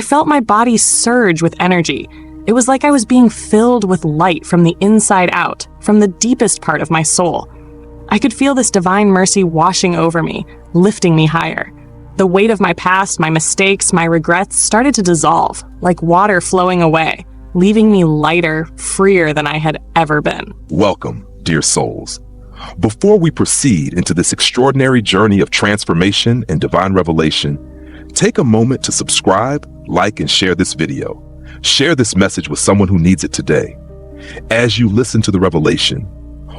felt my body surge with energy. It was like I was being filled with light from the inside out, from the deepest part of my soul. I could feel this divine mercy washing over me, lifting me higher. The weight of my past, my mistakes, my regrets started to dissolve, like water flowing away, leaving me lighter, freer than I had ever been. Welcome, dear souls. Before we proceed into this extraordinary journey of transformation and divine revelation, take a moment to subscribe, like, and share this video. Share this message with someone who needs it today. As you listen to the revelation,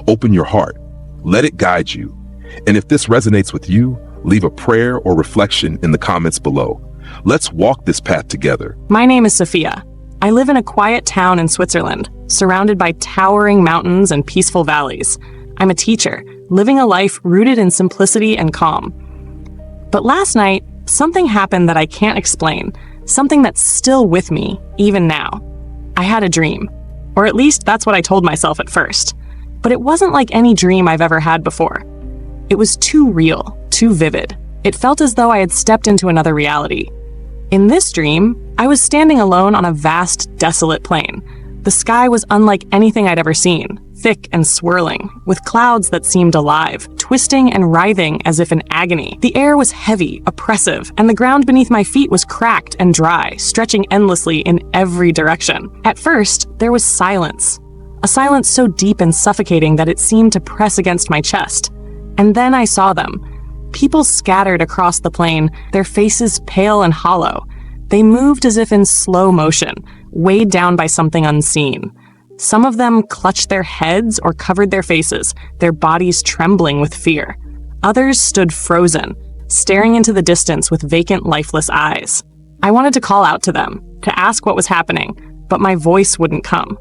open your heart, let it guide you. And if this resonates with you, leave a prayer or reflection in the comments below. Let's walk this path together. My name is Sophia. I live in a quiet town in Switzerland, surrounded by towering mountains and peaceful valleys. I'm a teacher, living a life rooted in simplicity and calm. But last night, something happened that I can't explain, something that's still with me, even now. I had a dream, or at least that's what I told myself at first. But it wasn't like any dream I've ever had before. It was too real, too vivid. It felt as though I had stepped into another reality. In this dream, I was standing alone on a vast, desolate plain. The sky was unlike anything I'd ever seen, thick and swirling, with clouds that seemed alive, twisting and writhing as if in agony. The air was heavy, oppressive, and the ground beneath my feet was cracked and dry, stretching endlessly in every direction. At first, there was silence. A silence so deep and suffocating that it seemed to press against my chest. And then I saw them. People scattered across the plain, their faces pale and hollow. They moved as if in slow motion, weighed down by something unseen. Some of them clutched their heads or covered their faces, their bodies trembling with fear. Others stood frozen, staring into the distance with vacant, lifeless eyes. I wanted to call out to them, to ask what was happening, but my voice wouldn't come.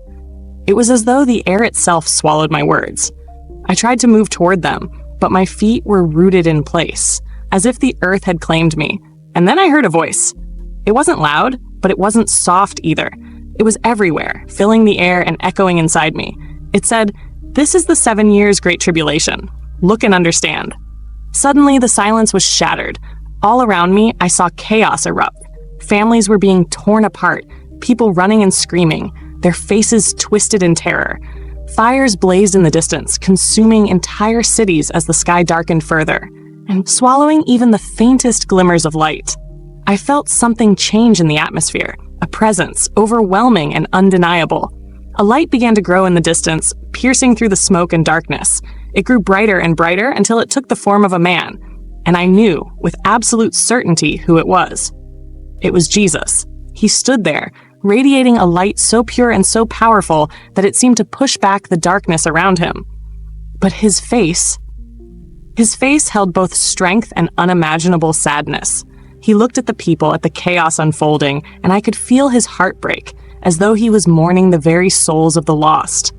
It was as though the air itself swallowed my words. I tried to move toward them, but my feet were rooted in place, as if the earth had claimed me. And then I heard a voice. It wasn't loud, but it wasn't soft either. It was everywhere, filling the air and echoing inside me. It said, "This is the 7 years Great Tribulation. Look and understand." Suddenly, the silence was shattered. All around me, I saw chaos erupt. Families were being torn apart, people running and screaming, their faces twisted in terror. Fires blazed in the distance, consuming entire cities as the sky darkened further, and swallowing even the faintest glimmers of light. I felt something change in the atmosphere, a presence, overwhelming and undeniable. A light began to grow in the distance, piercing through the smoke and darkness. It grew brighter and brighter until it took the form of a man, and I knew, with absolute certainty, who it was. It was Jesus. He stood there, radiating a light so pure and so powerful that it seemed to push back the darkness around him. But his face held both strength and unimaginable sadness. He looked at the people, at the chaos unfolding, and I could feel his heart break, as though he was mourning the very souls of the lost.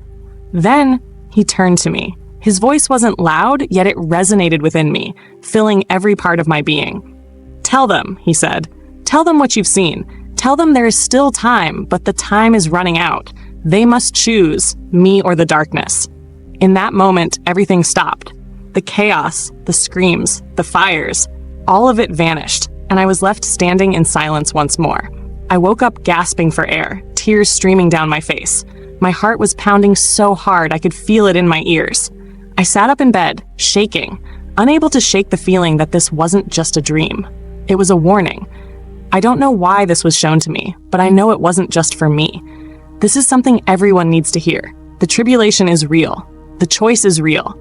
Then he turned to me. His voice wasn't loud, yet it resonated within me, filling every part of my being. "Tell them," he said. "Tell them what you've seen. Tell them there is still time, but the time is running out. They must choose, me or the darkness." In that moment, everything stopped. The chaos, the screams, the fires, all of it vanished, and I was left standing in silence once more. I woke up gasping for air, tears streaming down my face. My heart was pounding so hard I could feel it in my ears. I sat up in bed, shaking, unable to shake the feeling that this wasn't just a dream. It was a warning. I don't know why this was shown to me, but I know it wasn't just for me. This is something everyone needs to hear. The tribulation is real. The choice is real.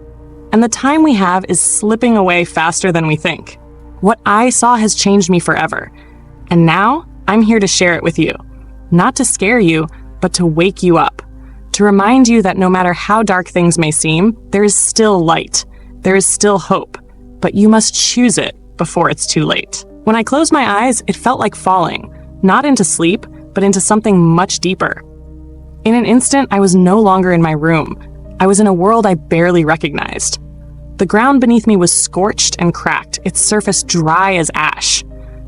And the time we have is slipping away faster than we think. What I saw has changed me forever. And now, I'm here to share it with you. Not to scare you, but to wake you up. To remind you that no matter how dark things may seem, there is still light. There is still hope. But you must choose it before it's too late. When I closed my eyes, it felt like falling. Not into sleep, but into something much deeper. In an instant, I was no longer in my room. I was in a world I barely recognized. The ground beneath me was scorched and cracked, its surface dry as ash.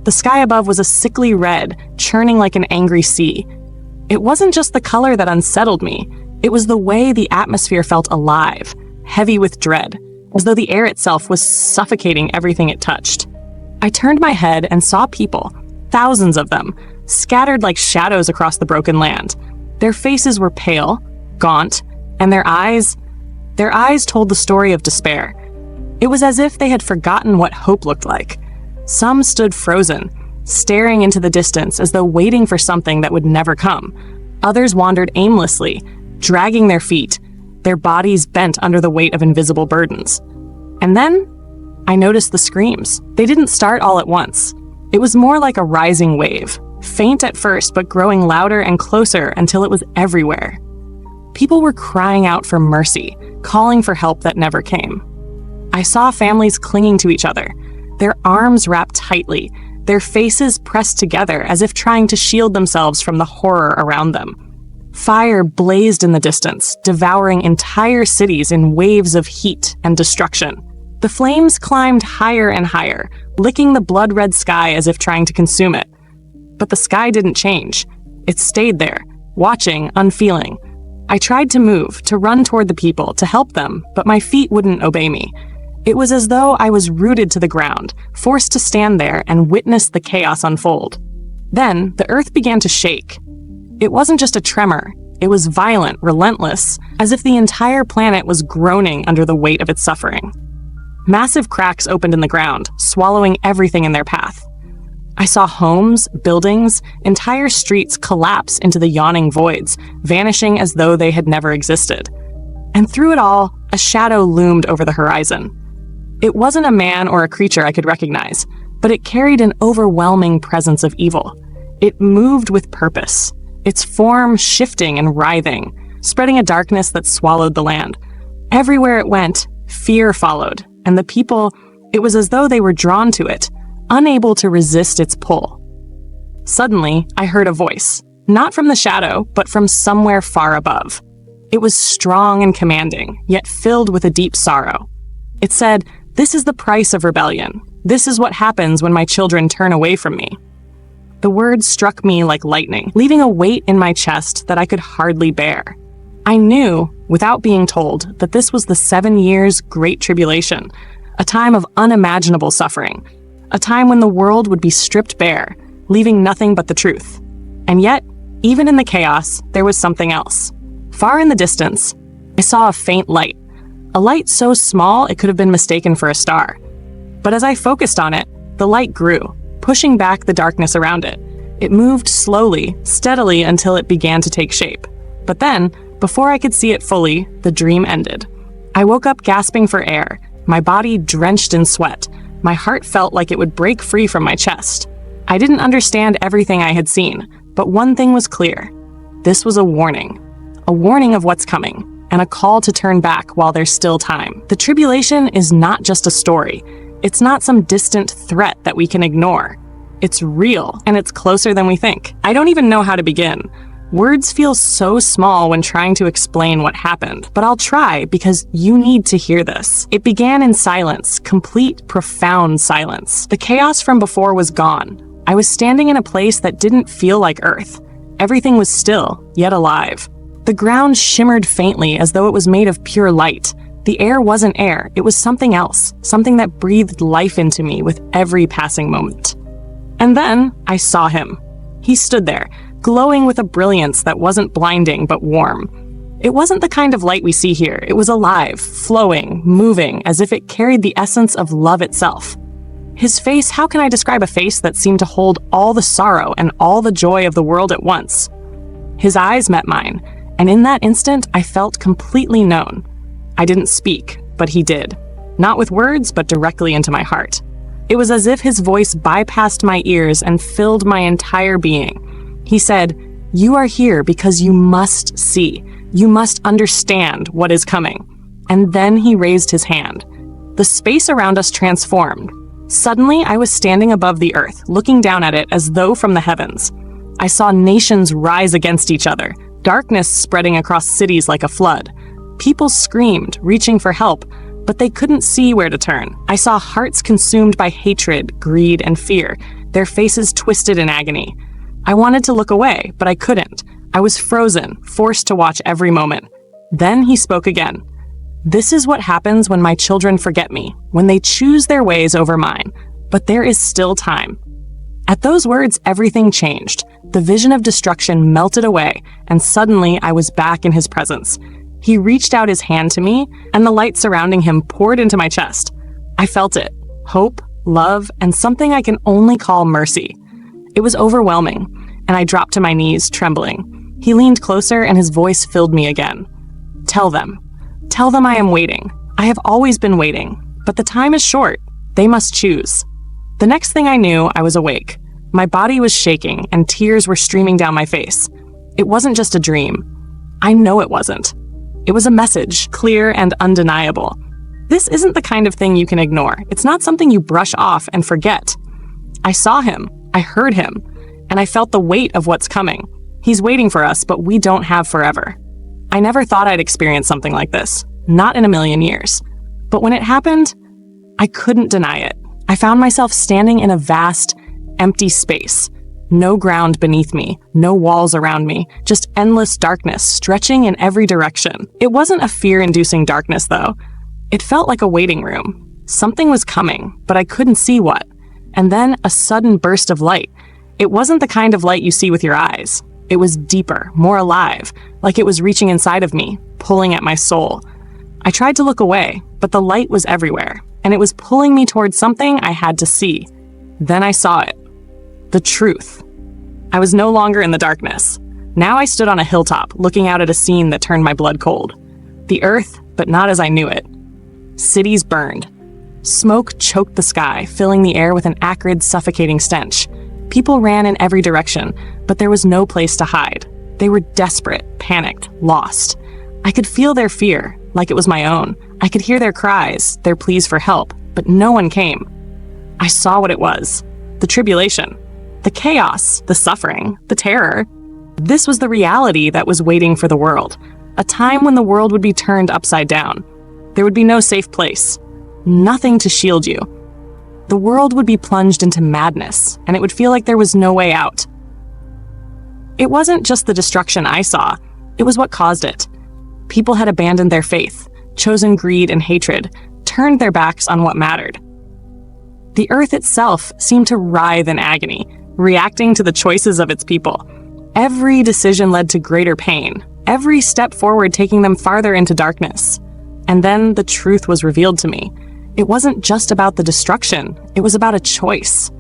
The sky above was a sickly red, churning like an angry sea. It wasn't just the color that unsettled me. It was the way the atmosphere felt alive, heavy with dread, as though the air itself was suffocating everything it touched. I turned my head and saw people, thousands of them, scattered like shadows across the broken land. Their faces were pale, gaunt, and their eyes told the story of despair. It was as if they had forgotten what hope looked like. Some stood frozen, staring into the distance as though waiting for something that would never come. Others wandered aimlessly, dragging their feet, their bodies bent under the weight of invisible burdens. And then I noticed the screams. They didn't start all at once. It was more like a rising wave, faint at first but growing louder and closer until it was everywhere. People were crying out for mercy, calling for help that never came. I saw families clinging to each other, their arms wrapped tightly, their faces pressed together as if trying to shield themselves from the horror around them. Fire blazed in the distance, devouring entire cities in waves of heat and destruction. The flames climbed higher and higher, licking the blood-red sky as if trying to consume it. But the sky didn't change. It stayed there, watching, unfeeling. I tried to move, to run toward the people, to help them, but my feet wouldn't obey me. It was as though I was rooted to the ground, forced to stand there and witness the chaos unfold. Then, the earth began to shake. It wasn't just a tremor. It was violent, relentless, as if the entire planet was groaning under the weight of its suffering. Massive cracks opened in the ground, swallowing everything in their path. I saw homes, buildings, entire streets collapse into the yawning voids, vanishing as though they had never existed. And through it all, a shadow loomed over the horizon. It wasn't a man or a creature I could recognize, but it carried an overwhelming presence of evil. It moved with purpose, its form shifting and writhing, spreading a darkness that swallowed the land. Everywhere it went, fear followed, and the people, it was as though they were drawn to it, unable to resist its pull. Suddenly, I heard a voice, not from the shadow, but from somewhere far above. It was strong and commanding, yet filled with a deep sorrow. It said, "This is the price of rebellion. This is what happens when my children turn away from me." The words struck me like lightning, leaving a weight in my chest that I could hardly bear. I knew, without being told, that this was the 7 years Great Tribulation, a time of unimaginable suffering, a time when the world would be stripped bare, leaving nothing but the truth. And yet, even in the chaos, there was something else. Far in the distance, I saw a faint light, a light so small it could have been mistaken for a star. But as I focused on it, the light grew, pushing back the darkness around it. It moved slowly, steadily until it began to take shape. But then, before I could see it fully, the dream ended. I woke up gasping for air, my body drenched in sweat. My heart felt like it would break free from my chest. I didn't understand everything I had seen, but one thing was clear. This was a warning of what's coming, and a call to turn back while there's still time. The tribulation is not just a story. It's not some distant threat that we can ignore. It's real, and it's closer than we think. I don't even know how to begin. Words feel so small when trying to explain what happened, but I'll try because you need to hear this. It began in silence, complete, profound silence. The chaos from before was gone. I was standing in a place that didn't feel like Earth. Everything was still, yet alive. The ground shimmered faintly as though it was made of pure light. The air wasn't air, it was something else, something that breathed life into me with every passing moment. And then I saw him. He stood there, glowing with a brilliance that wasn't blinding but warm. It wasn't the kind of light we see here. It was alive, flowing, moving, as if it carried the essence of love itself. His face, how can I describe a face that seemed to hold all the sorrow and all the joy of the world at once? His eyes met mine, and in that instant I felt completely known. I didn't speak, but he did. Not with words, but directly into my heart. It was as if his voice bypassed my ears and filled my entire being. He said, "You are here because you must see. You must understand what is coming." And then he raised his hand. The space around us transformed. Suddenly, I was standing above the earth, looking down at it as though from the heavens. I saw nations rise against each other, darkness spreading across cities like a flood. People screamed, reaching for help, but they couldn't see where to turn. I saw hearts consumed by hatred, greed, and fear, their faces twisted in agony. I wanted to look away, but I couldn't. I was frozen, forced to watch every moment. Then he spoke again. "This is what happens when my children forget me, when they choose their ways over mine. But there is still time." At those words, everything changed. The vision of destruction melted away, and suddenly I was back in his presence. He reached out his hand to me, and the light surrounding him poured into my chest. I felt it. Hope, love, and something I can only call mercy. It was overwhelming, and I dropped to my knees, trembling. He leaned closer, and his voice filled me again. Tell them. Tell them I am waiting. I have always been waiting, but the time is short. They must choose. The next thing I knew, I was awake. My body was shaking, and tears were streaming down my face. It wasn't just a dream. I know it wasn't. It was a message, clear and undeniable. This isn't the kind of thing you can ignore. It's not something you brush off and forget. I saw him, I heard him, and I felt the weight of what's coming. He's waiting for us, but we don't have forever. I never thought I'd experience something like this, not in a million years. But when it happened, I couldn't deny it. I found myself standing in a vast, empty space. No ground beneath me, no walls around me, just endless darkness stretching in every direction. It wasn't a fear-inducing darkness, though. It felt like a waiting room. Something was coming, but I couldn't see what. And then a sudden burst of light. It wasn't the kind of light you see with your eyes. It was deeper, more alive, like it was reaching inside of me, pulling at my soul. I tried to look away, but the light was everywhere, and it was pulling me towards something I had to see. Then I saw it. The truth. I was no longer in the darkness. Now I stood on a hilltop, looking out at a scene that turned my blood cold. The earth, but not as I knew it. Cities burned. Smoke choked the sky, filling the air with an acrid, suffocating stench. People ran in every direction, but there was no place to hide. They were desperate, panicked, lost. I could feel their fear, like it was my own. I could hear their cries, their pleas for help, but no one came. I saw what it was. The tribulation. The chaos, the suffering, the terror. This was the reality that was waiting for the world. A time when the world would be turned upside down. There would be no safe place. Nothing to shield you. The world would be plunged into madness, and it would feel like there was no way out. It wasn't just the destruction I saw. It was what caused it. People had abandoned their faith, chosen greed and hatred, turned their backs on what mattered. The earth itself seemed to writhe in agony, reacting to the choices of its people. Every decision led to greater pain, every step forward taking them farther into darkness. And then the truth was revealed to me. It wasn't just about the destruction, it was about a choice.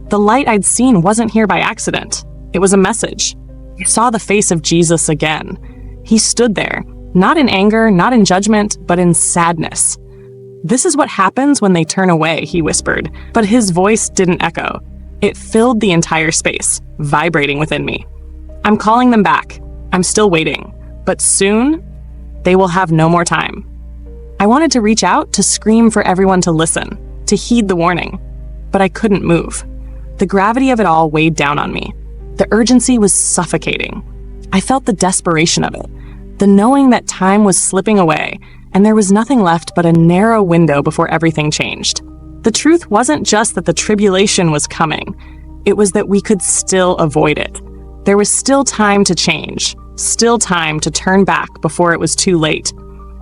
The light I'd seen wasn't here by accident. It was a message. I saw the face of Jesus again. He stood there, not in anger, not in judgment, but in sadness. "This is what happens when they turn away," he whispered, but his voice didn't echo. It filled the entire space, vibrating within me. "I'm calling them back. I'm still waiting. But soon, they will have no more time." I wanted to reach out, to scream for everyone to listen, to heed the warning, but I couldn't move. The gravity of it all weighed down on me. The urgency was suffocating. I felt the desperation of it, the knowing that time was slipping away, and there was nothing left but a narrow window before everything changed. The truth wasn't just that the tribulation was coming. It was that we could still avoid it. There was still time to change, still time to turn back before it was too late.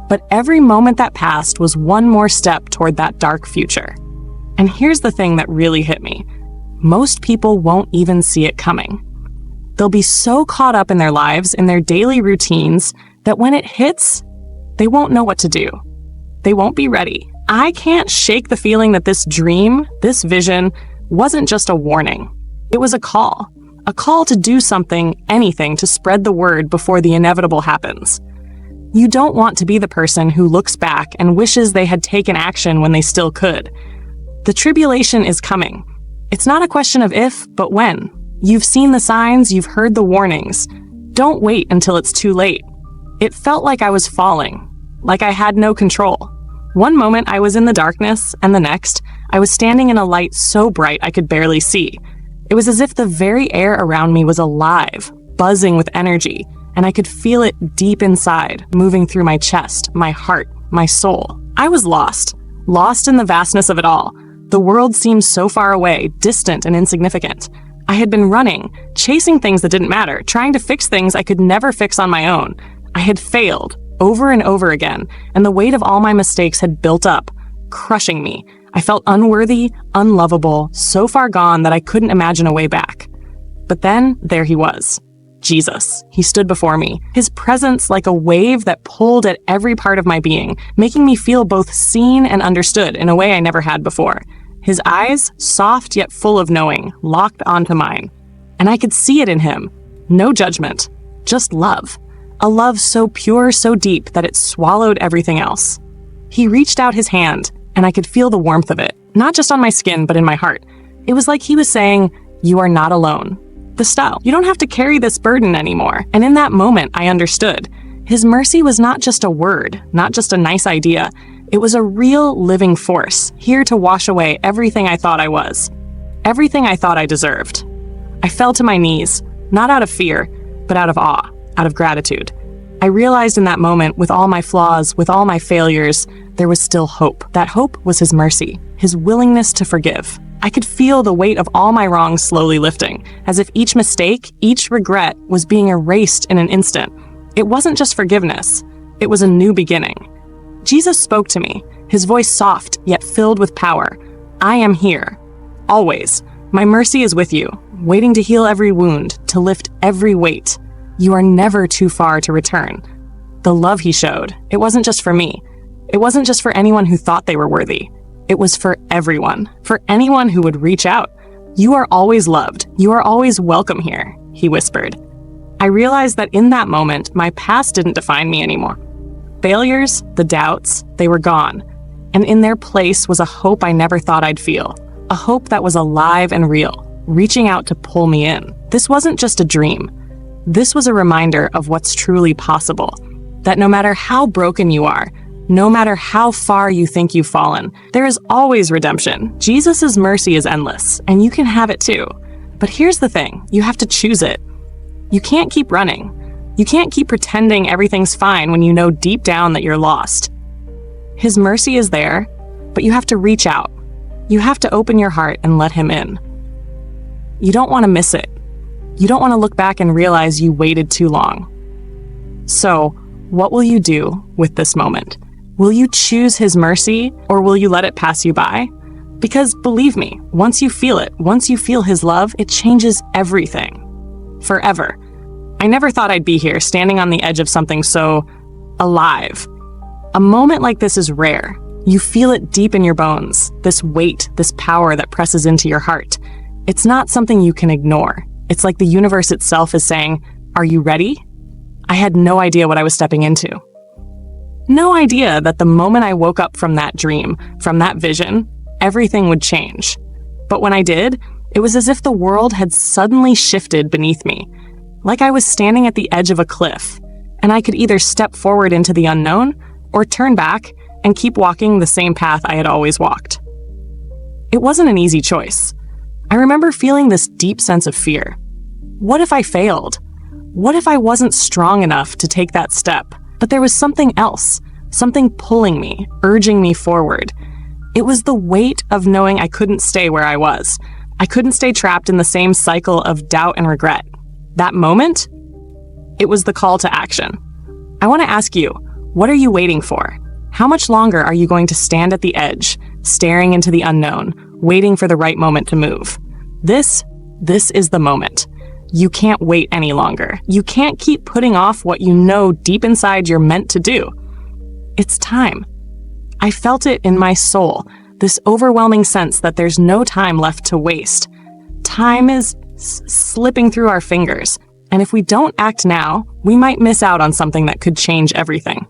But every moment that passed was one more step toward that dark future. And here's the thing that really hit me. Most people won't even see it coming. They'll be so caught up in their lives, in their daily routines, that when it hits, they won't know what to do. They won't be ready. I can't shake the feeling that this dream, this vision, wasn't just a warning. It was a call to do something, anything, to spread the word before the inevitable happens. You don't want to be the person who looks back and wishes they had taken action when they still could. The tribulation is coming. It's not a question of if, but when. You've seen the signs, you've heard the warnings. Don't wait until it's too late. It felt like I was falling, like I had no control. One moment I was in the darkness, and the next, I was standing in a light so bright I could barely see. It was as if the very air around me was alive, buzzing with energy, and I could feel it deep inside, moving through my chest, my heart, my soul. I was lost in the vastness of it all. The world seemed so far away, distant and insignificant. I had been running, chasing things that didn't matter, trying to fix things I could never fix on my own. I had failed, over and over again, and the weight of all my mistakes had built up, crushing me. I felt unworthy, unlovable, so far gone that I couldn't imagine a way back. But then, there he was. Jesus. He stood before me, his presence like a wave that pulled at every part of my being, making me feel both seen and understood in a way I never had before. His eyes, soft yet full of knowing, locked onto mine. And I could see it in him. No judgment, just love. A love so pure, so deep that it swallowed everything else. He reached out his hand, and I could feel the warmth of it, not just on my skin, but in my heart. It was like he was saying, "You are not alone. The style. You don't have to carry this burden anymore." And in that moment, I understood. His mercy was not just a word, not just a nice idea. It was a real living force, here to wash away everything I thought I was, everything I thought I deserved. I fell to my knees, not out of fear, but out of awe, out of gratitude. I realized in that moment, with all my flaws, with all my failures, there was still hope. That hope was his mercy, his willingness to forgive. I could feel the weight of all my wrongs slowly lifting, as if each mistake, each regret was being erased in an instant. It wasn't just forgiveness, it was a new beginning. Jesus spoke to me, his voice soft yet filled with power. "I am here, always. My mercy is with you, waiting to heal every wound, to lift every weight. You are never too far to return." The love he showed, it wasn't just for me. It wasn't just for anyone who thought they were worthy. It was for everyone, for anyone who would reach out. "You are always loved. You are always welcome here," he whispered. I realized that in that moment, my past didn't define me anymore. Failures, the doubts, they were gone. And in their place was a hope I never thought I'd feel. A hope that was alive and real, reaching out to pull me in. This wasn't just a dream. This was a reminder of what's truly possible. That no matter how broken you are, no matter how far you think you've fallen, there is always redemption. Jesus' mercy is endless, and you can have it too. But here's the thing, you have to choose it. You can't keep running. You can't keep pretending everything's fine when you know deep down that you're lost. His mercy is there, but you have to reach out. You have to open your heart and let him in. You don't want to miss it. You don't want to look back and realize you waited too long. So, what will you do with this moment? Will you choose his mercy, or will you let it pass you by? Because believe me, once you feel it, once you feel his love, it changes everything. Forever. I never thought I'd be here, standing on the edge of something so alive. A moment like this is rare. You feel it deep in your bones, this weight, this power that presses into your heart. It's not something you can ignore. It's like the universe itself is saying, "Are you ready?" I had no idea what I was stepping into. No idea that the moment I woke up from that dream, from that vision, everything would change. But when I did, it was as if the world had suddenly shifted beneath me, like I was standing at the edge of a cliff, and I could either step forward into the unknown or turn back and keep walking the same path I had always walked. It wasn't an easy choice. I remember feeling this deep sense of fear. What if I failed? What if I wasn't strong enough to take that step? But there was something else, something pulling me, urging me forward. It was the weight of knowing I couldn't stay where I was. I couldn't stay trapped in the same cycle of doubt and regret. That moment, it was the call to action. I want to ask you, what are you waiting for? How much longer are you going to stand at the edge, staring into the unknown, waiting for the right moment to move? This is the moment. You can't wait any longer. You can't keep putting off what you know deep inside you're meant to do. It's time. I felt it in my soul, this overwhelming sense that there's no time left to waste. Time is slipping through our fingers, and if we don't act now, we might miss out on something that could change everything.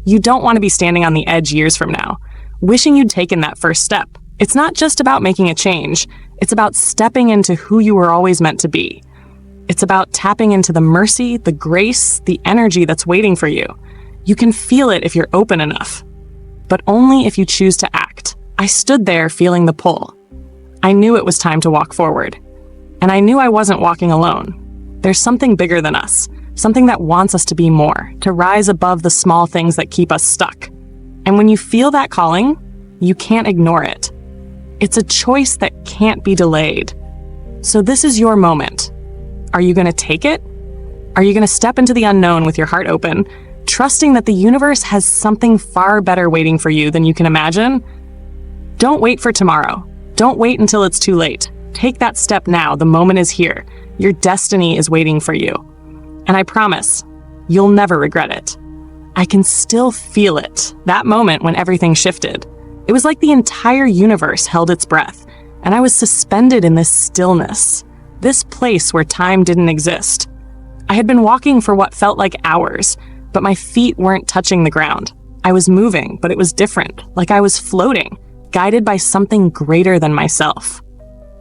You don't want to be standing on the edge years from now, wishing you'd taken that first step. It's not just about making a change, it's about stepping into who you were always meant to be. It's about tapping into the mercy, the grace, the energy that's waiting for you. You can feel it if you're open enough, but only if you choose to act. I stood there feeling the pull. I knew it was time to walk forward, and I knew I wasn't walking alone. There's something bigger than us, something that wants us to be more, to rise above the small things that keep us stuck. And when you feel that calling, you can't ignore it. It's a choice that can't be delayed. So this is your moment. Are you going to take it? Are you going to step into the unknown with your heart open, trusting that the universe has something far better waiting for you than you can imagine? Don't wait for tomorrow. Don't wait until it's too late. Take that step now. The moment is here. Your destiny is waiting for you. And I promise, you'll never regret it. I can still feel it, that moment when everything shifted. It was like the entire universe held its breath, and I was suspended in this stillness, this place where time didn't exist. I had been walking for what felt like hours, but my feet weren't touching the ground. I was moving, but it was different, like I was floating, guided by something greater than myself.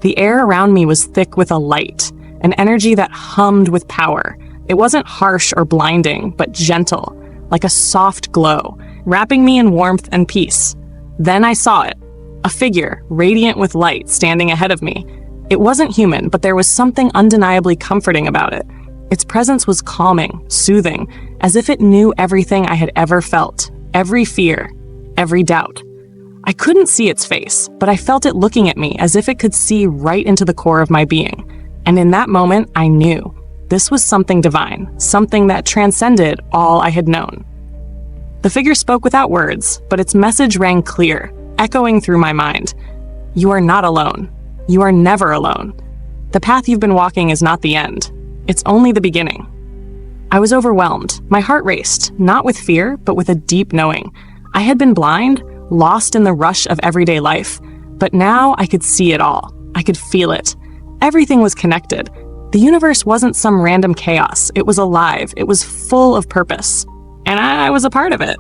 The air around me was thick with a light, an energy that hummed with power. It wasn't harsh or blinding, but gentle, like a soft glow, wrapping me in warmth and peace. Then I saw it, a figure, radiant with light, standing ahead of me. It wasn't human, but there was something undeniably comforting about it. Its presence was calming, soothing, as if it knew everything I had ever felt, every fear, every doubt. I couldn't see its face, but I felt it looking at me as if it could see right into the core of my being. And in that moment, I knew this was something divine, something that transcended all I had known. The figure spoke without words, but its message rang clear, echoing through my mind. You are not alone. You are never alone. The path you've been walking is not the end. It's only the beginning. I was overwhelmed. My heart raced, not with fear, but with a deep knowing. I had been blind, lost in the rush of everyday life, but now I could see it all. I could feel it. Everything was connected. The universe wasn't some random chaos. It was alive. It was full of purpose. And I was a part of it.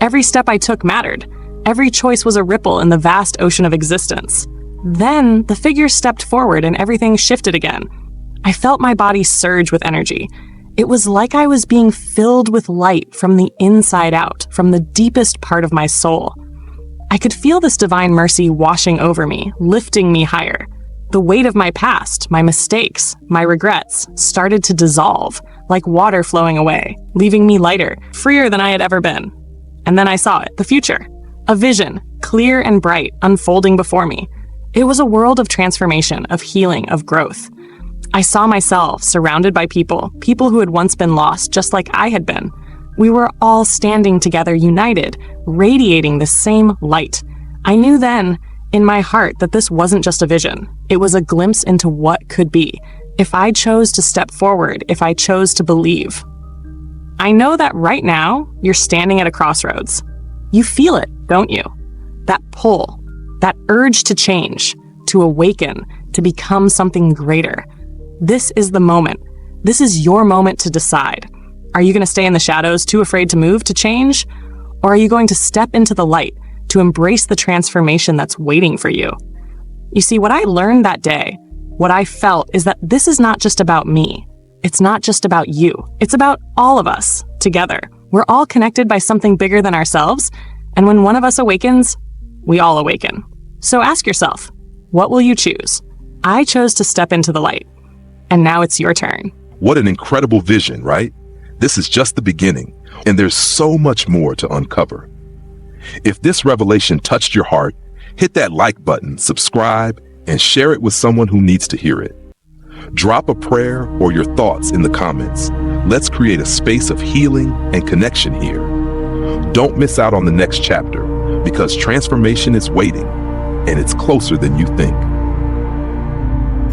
Every step I took mattered. Every choice was a ripple in the vast ocean of existence. Then the figure stepped forward and everything shifted again. I felt my body surge with energy. It was like I was being filled with light from the inside out, from the deepest part of my soul. I could feel this divine mercy washing over me, lifting me higher. The weight of my past, my mistakes, my regrets started to dissolve, like water flowing away, leaving me lighter, freer than I had ever been. And then I saw it, the future. A vision, clear and bright, unfolding before me. It was a world of transformation, of healing, of growth. I saw myself surrounded by people who had once been lost just like I had been. We were all standing together, united, radiating the same light. I knew then, in my heart, that this wasn't just a vision. It was a glimpse into what could be, if I chose to step forward, if I chose to believe. I know that right now, you're standing at a crossroads. You feel it, don't you? That pull, that urge to change, to awaken, to become something greater. This is the moment. This is your moment to decide. Are you going to stay in the shadows, too afraid to move, to change? Or are you going to step into the light, to embrace the transformation that's waiting for you? You see, what I learned that day, what I felt, is that this is not just about me. It's not just about you. It's about all of us, together. We're all connected by something bigger than ourselves, and when one of us awakens, we all awaken. So ask yourself, what will you choose? I chose to step into the light. And now it's your turn. What an incredible vision, right? This is just the beginning, and there's so much more to uncover. If this revelation touched your heart, hit that like button, subscribe, and share it with someone who needs to hear it. Drop a prayer or your thoughts in the comments. Let's create a space of healing and connection here. Don't miss out on the next chapter, because transformation is waiting, and it's closer than you think.